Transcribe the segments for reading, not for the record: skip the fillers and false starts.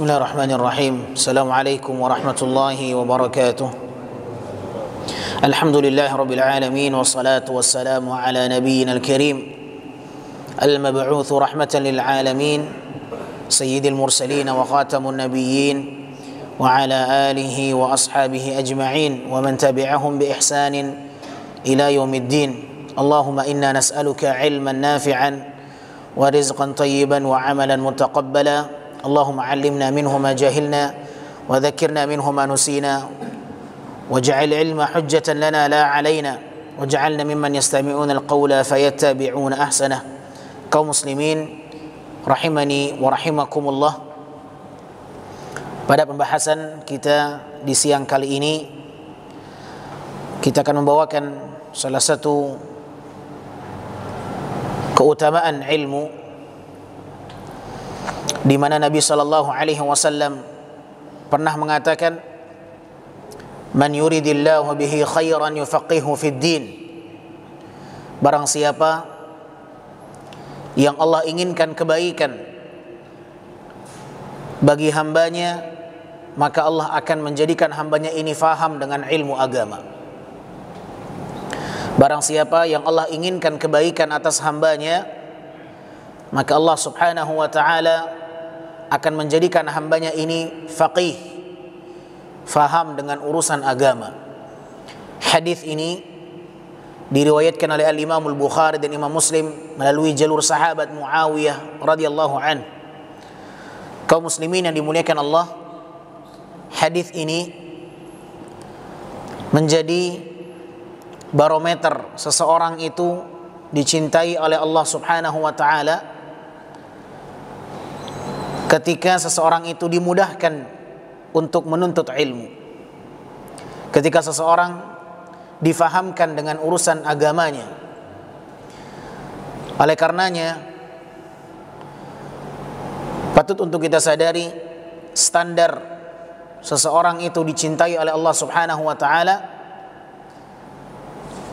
Bismillahirrahmanirrahim. Assalamualaikum warahmatullahi wabarakatuh. Alhamdulillahi rabbil alamin, wassalatu wassalamu ala nabiyyina al-karim al-mab'uuth rahmatan lil alamin, sayyidil mursalin wa khatamun nabiyyin wa ala alihi wa ashabihi ajma'in wa man tabi'ahum bi ihsanin ila yaumiddin. Allahumma inna nas'aluka ilman nafi'an wa rizqan tayyiban wa amalan mutaqabbala. اللهم علمنا منه ما جهلنا وذكرنا منه ما نسينا واجعل علم حجة لنا لا علينا واجعلنا ممن يستمعون القول فيتبعون أحسنه. Kaum muslimin rahimani wa rahimakumullah, pada pembahasan kita di siang kali ini kita akan membawakan salah satu keutamaan ilmu di mana Nabi sallallahu alaihi wasallam pernah mengatakan, "Man yuridillahu bihi khairan yufaqihu fid din." Barang siapa yang Allah inginkan kebaikan bagi hambanya, maka Allah akan menjadikan hambanya ini faham dengan ilmu agama. Barang siapa yang Allah inginkan kebaikan atas hambanya, maka Allah subhanahu wa ta'ala akan menjadikan hambanya ini faqih, faham dengan urusan agama. Hadis ini diriwayatkan oleh Al-Imam Al-Bukhari dan Imam Muslim melalui jalur sahabat Muawiyah radhiyallahu an. Kaum muslimin yang dimuliakan Allah, hadis ini menjadi barometer seseorang itu dicintai oleh Allah subhanahu wa ta'ala ketika seseorang itu dimudahkan untuk menuntut ilmu, ketika seseorang difahamkan dengan urusan agamanya. Oleh karenanya patut untuk kita sadari standar seseorang itu dicintai oleh Allah subhanahu wa ta'ala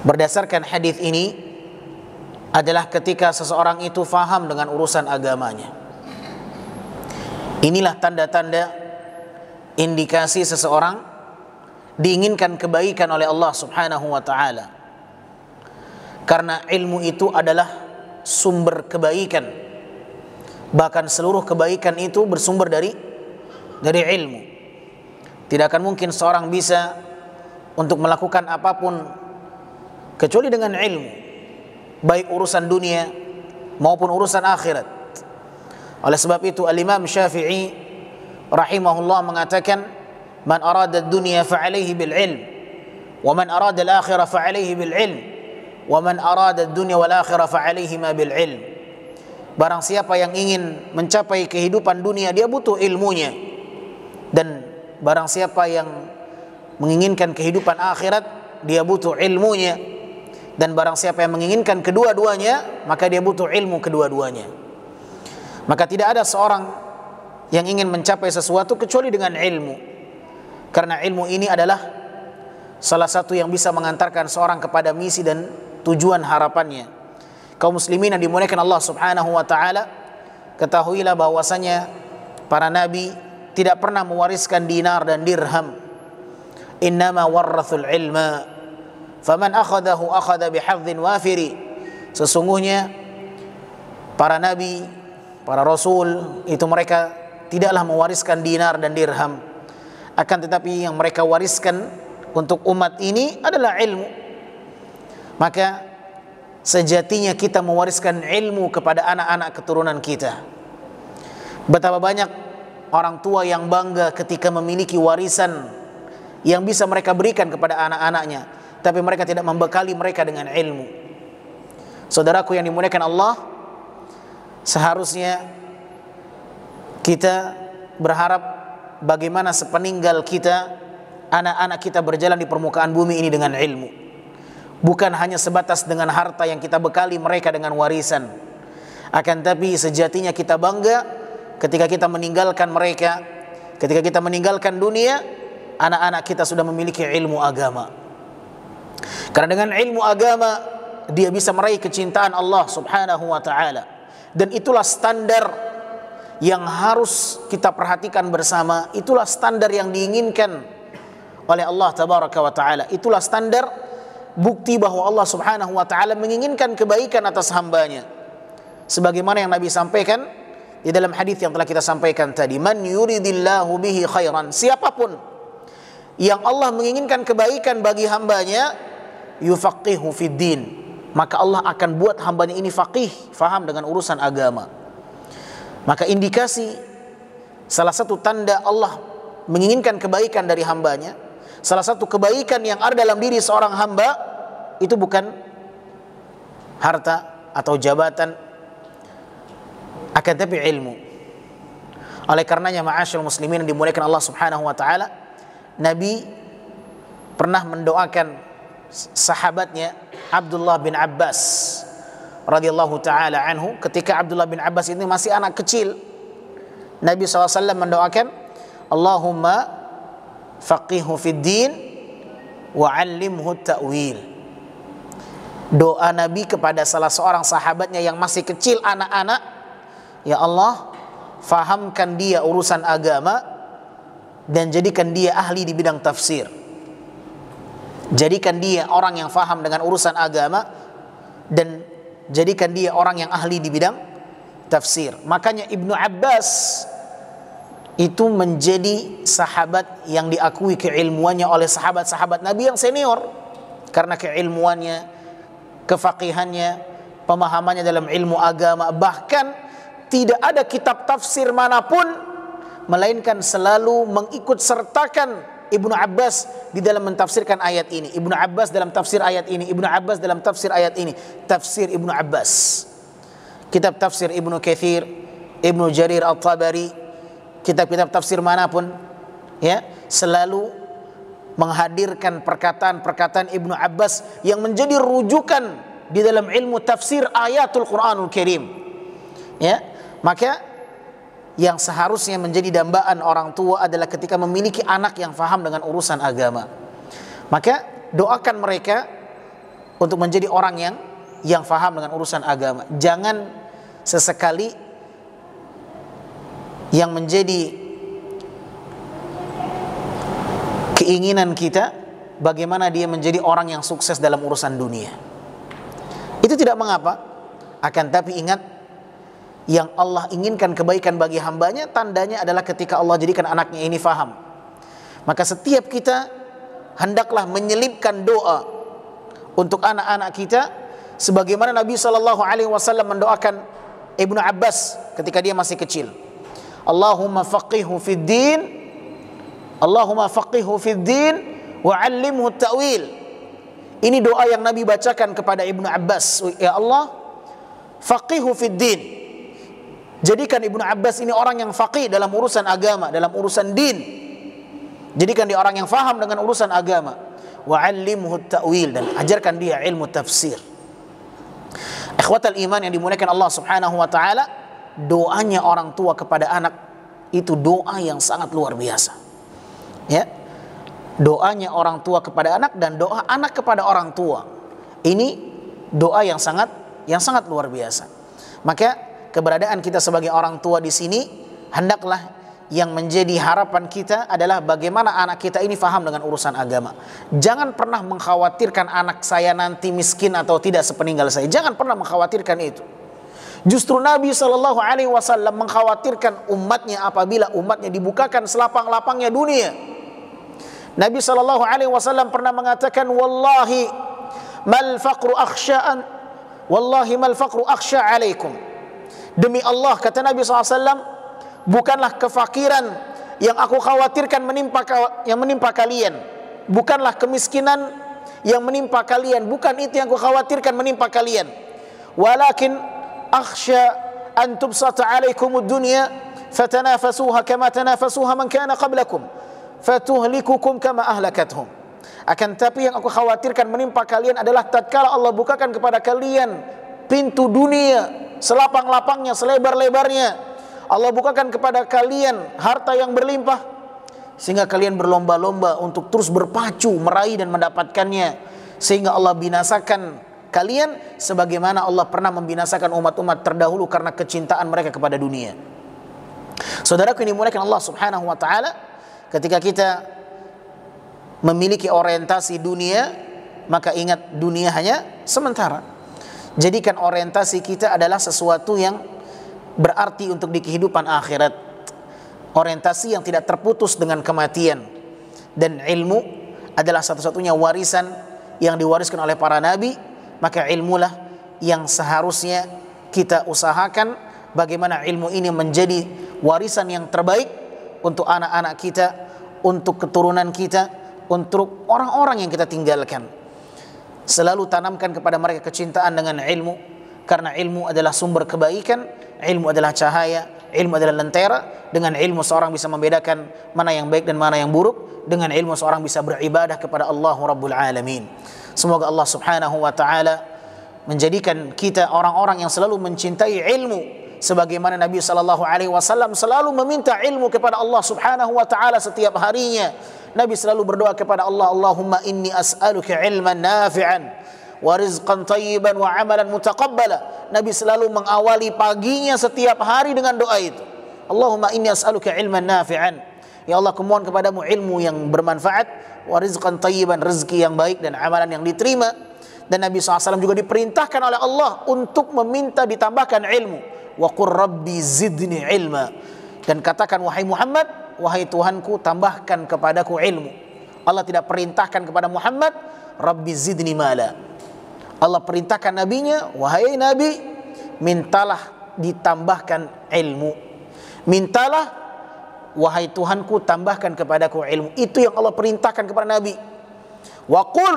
berdasarkan hadis ini adalah ketika seseorang itu faham dengan urusan agamanya. Inilah tanda-tanda indikasi seseorang diinginkan kebaikan oleh Allah subhanahu wa ta'ala. Karena ilmu itu adalah sumber kebaikan. Bahkan seluruh kebaikan itu bersumber dari ilmu. Tidak akan mungkin seorang bisa untuk melakukan apapun kecuali dengan ilmu, baik urusan dunia maupun urusan akhirat. Oleh sebab itu Al-Imam Syafi'i rahimahullah mengatakan, "Man arada ad-dunya fa'alaihi bil ilm, wa man arada al-akhirah fa'alaihi bil ilm, wa man arada ad-dunya wal akhirah fa'alaihi ma bil ilm." Barang siapa yang ingin mencapai kehidupan dunia, dia butuh ilmunya. Dan barang siapa yang menginginkan kehidupan akhirat, dia butuh ilmunya. Dan barang siapa yang menginginkan kedua-duanya, maka dia butuh ilmu kedua-duanya. Maka tidak ada seorang yang ingin mencapai sesuatu kecuali dengan ilmu. Karena ilmu ini adalah salah satu yang bisa mengantarkan seorang kepada misi dan tujuan harapannya. Kaum muslimin yang dimuliakan Allah subhanahu wa ta'ala, ketahuilah bahwasanya para nabi tidak pernah mewariskan dinar dan dirham. Innama warrathul ilma, faman akhadahu akhadha bihadhin wafiri. Sesungguhnya para nabi, para rasul itu mereka tidaklah mewariskan dinar dan dirham, akan tetapi yang mereka wariskan untuk umat ini adalah ilmu. Maka sejatinya kita mewariskan ilmu kepada anak-anak keturunan kita. Betapa banyak orang tua yang bangga ketika memiliki warisan yang bisa mereka berikan kepada anak-anaknya, tapi mereka tidak membekali mereka dengan ilmu. Saudaraku yang dimuliakan Allah, seharusnya kita berharap bagaimana sepeninggal kita, anak-anak kita berjalan di permukaan bumi ini dengan ilmu. Bukan hanya sebatas dengan harta yang kita bekali mereka dengan warisan. Akan tapi sejatinya kita bangga ketika kita meninggalkan mereka, ketika kita meninggalkan dunia, anak-anak kita sudah memiliki ilmu agama. Karena dengan ilmu agama dia bisa meraih kecintaan Allah subhanahu wa ta'ala. Dan itulah standar yang harus kita perhatikan bersama. Itulah standar yang diinginkan oleh Allah tabaraka wa taala. Itulah standar bukti bahwa Allah subhanahu wa taala menginginkan kebaikan atas hambanya. Sebagaimana yang Nabi sampaikan di dalam hadis yang telah kita sampaikan tadi, man yuridillahu bihi khairan, siapapun yang Allah menginginkan kebaikan bagi hambanya, yufaqihu fid din, maka Allah akan buat hambanya ini faqih, faham dengan urusan agama. Maka indikasi salah satu tanda Allah menginginkan kebaikan dari hambanya, salah satu kebaikan yang ada dalam diri seorang hamba itu bukan harta atau jabatan, akan tapi ilmu. Oleh karenanya ma'asyarul muslimin yang dimuliakan Allah subhanahu wa ta'ala, Nabi pernah mendoakan sahabatnya Abdullah bin Abbas radhiyallahu ta'ala anhu. Ketika Abdullah bin Abbas ini masih anak kecil, Nabi SAW mendoakan, Allahumma faqihu fid din wa 'allimhu ta'wil. Doa Nabi kepada salah seorang sahabatnya yang masih kecil, anak-anak, ya Allah, fahamkan dia urusan agama dan jadikan dia ahli di bidang tafsir. Jadikan dia orang yang faham dengan urusan agama dan jadikan dia orang yang ahli di bidang tafsir. Makanya Ibnu Abbas itu menjadi sahabat yang diakui keilmuannya oleh sahabat-sahabat Nabi yang senior, karena keilmuannya, kefaqihannya, pemahamannya dalam ilmu agama. Bahkan tidak ada kitab tafsir manapun melainkan selalu mengikut sertakan Ibnu Abbas di dalam mentafsirkan ayat ini. Ibnu Abbas dalam tafsir ayat ini, Ibnu Abbas dalam tafsir ayat ini. Tafsir Ibnu Abbas, kitab tafsir Ibnu Katsir, Ibnu Jarir At-Tabari, kitab-kitab tafsir manapun, ya, selalu menghadirkan perkataan-perkataan Ibnu Abbas yang menjadi rujukan di dalam ilmu tafsir ayatul Quranul Karim. Ya, maka yang seharusnya menjadi dambaan orang tua adalah ketika memiliki anak yang faham dengan urusan agama, maka doakan mereka untuk menjadi orang yang faham dengan urusan agama. Jangan sesekali yang menjadi keinginan kita bagaimana dia menjadi orang yang sukses dalam urusan dunia. Itu tidak mengapa, akan tapi ingat, yang Allah inginkan kebaikan bagi hambanya, tandanya adalah ketika Allah jadikan anaknya ini faham. Maka setiap kita hendaklah menyelipkan doa untuk anak-anak kita, sebagaimana Nabi SAW mendoakan Ibnu Abbas ketika dia masih kecil. Allahumma faqihu fid din, Allahumma faqihu fid din wa 'allimhu ta'wil. Ini doa yang Nabi bacakan kepada Ibnu Abbas. Ya Allah, faqihu fid din, jadikan Ibnu Abbas ini orang yang faqih dalam urusan agama, dalam urusan din. Jadikan dia orang yang faham dengan urusan agama. Wa 'allimhu ta'wil, dan ajarkan dia ilmu tafsir. Ikhwatal iman yang dimuliakan Allah Subhanahu wa taala, doanya orang tua kepada anak itu doa yang sangat luar biasa. Ya. Doanya orang tua kepada anak dan doa anak kepada orang tua. Ini doa yang sangat luar biasa. Maka keberadaan kita sebagai orang tua di sini hendaklah yang menjadi harapan kita adalah bagaimana anak kita ini faham dengan urusan agama. Jangan pernah mengkhawatirkan anak saya nanti miskin atau tidak sepeninggal saya. Jangan pernah mengkhawatirkan itu. Justru Nabi SAW mengkhawatirkan umatnya apabila umatnya dibukakan selapang-lapangnya dunia. Nabi SAW pernah mengatakan, wallahi mal faqru akhsha'an, wallahi mal faqru akhsha' alaikum. Demi Allah, kata Nabi SAW, bukanlah kefakiran yang aku khawatirkan menimpa kalian. Bukanlah kemiskinan yang menimpa kalian. Bukan itu yang aku khawatirkan menimpa kalian. Walakin akhsha an tubsata alaikumud dunya fatanafasuha kama tanafasuha man kana qablakum fatuhlikukum kama ahlakathum. Akan tapi yang aku khawatirkan menimpa kalian adalah tatkala Allah bukakan kepada kalian pintu dunia selapang-lapangnya, selebar-lebarnya, Allah bukakan kepada kalian harta yang berlimpah, sehingga kalian berlomba-lomba untuk terus berpacu meraih dan mendapatkannya, sehingga Allah binasakan kalian sebagaimana Allah pernah membinasakan umat-umat terdahulu karena kecintaan mereka kepada dunia. Saudaraku yang dimuliakan Allah Subhanahu wa taala, ketika kita memiliki orientasi dunia, maka ingat dunia hanya sementara. Jadikan orientasi kita adalah sesuatu yang berarti untuk di kehidupan akhirat. Orientasi yang tidak terputus dengan kematian. Dan ilmu adalah satu-satunya warisan yang diwariskan oleh para nabi, maka ilmulah yang seharusnya kita usahakan bagaimana ilmu ini menjadi warisan yang terbaik untuk anak-anak kita, untuk keturunan kita, untuk orang-orang yang kita tinggalkan. Selalu tanamkan kepada mereka kecintaan dengan ilmu, karena ilmu adalah sumber kebaikan, ilmu adalah cahaya, ilmu adalah lentera. Dengan ilmu seorang bisa membedakan mana yang baik dan mana yang buruk. Dengan ilmu seorang bisa beribadah kepada Allah Rabbul Alamin. Semoga Allah Subhanahu wa taala menjadikan kita orang-orang yang selalu mencintai ilmu, sebagaimana Nabi sallallahu alaihi wasallam selalu meminta ilmu kepada Allah Subhanahu wa taala setiap harinya. Nabi selalu berdoa kepada Allah, Allahumma inni as'aluka ilman nafi'an wa rizqan tayyiban wa amalan mutaqabbala. Nabi selalu mengawali paginya setiap hari dengan doa itu. Allahumma inni as'aluka ilman nafi'an. Ya Allah, kumohon kepadamu ilmu yang bermanfaat, wa rizqan tayyiban, rezeki yang baik dan amalan yang diterima. Dan Nabi SAW juga diperintahkan oleh Allah untuk meminta ditambahkan ilmu. Wa qur rabbi zidni ilma. Dan katakan, wahai Muhammad, wahai Tuhanku, tambahkan kepadaku ilmu. Allah tidak perintahkan kepada Muhammad, Rabbi zidni mala. Allah perintahkan nabinya, wahai Nabi, mintalah ditambahkan ilmu. Mintalah, wahai Tuhanku, tambahkan kepadaku ilmu. Itu yang Allah perintahkan kepada Nabi. Wa qul,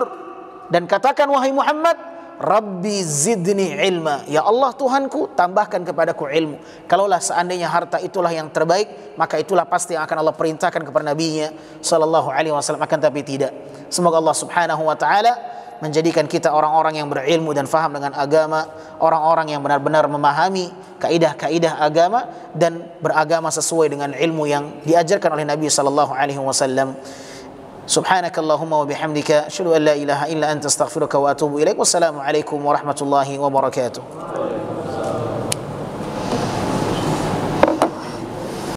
dan katakan wahai Muhammad, Rabbi zidni ilma. Ya Allah Tuhanku, tambahkan kepadaku ilmu. Kalaulah seandainya harta itulah yang terbaik, maka itulah pasti yang akan Allah perintahkan kepada Nabi-Nya sallallahu alaihi wasallam. Akan tapi tidak. Semoga Allah Subhanahu wa taala menjadikan kita orang-orang yang berilmu dan faham dengan agama, orang-orang yang benar-benar memahami kaidah-kaidah agama dan beragama sesuai dengan ilmu yang diajarkan oleh Nabi sallallahu alaihi wasallam. Subhanakallahumma wa bihamdika asyhadu an la ilaha illa anta astaghfiruka wa atubu ilaik. Wassalamu alaikum warahmatullahi wabarakatuh.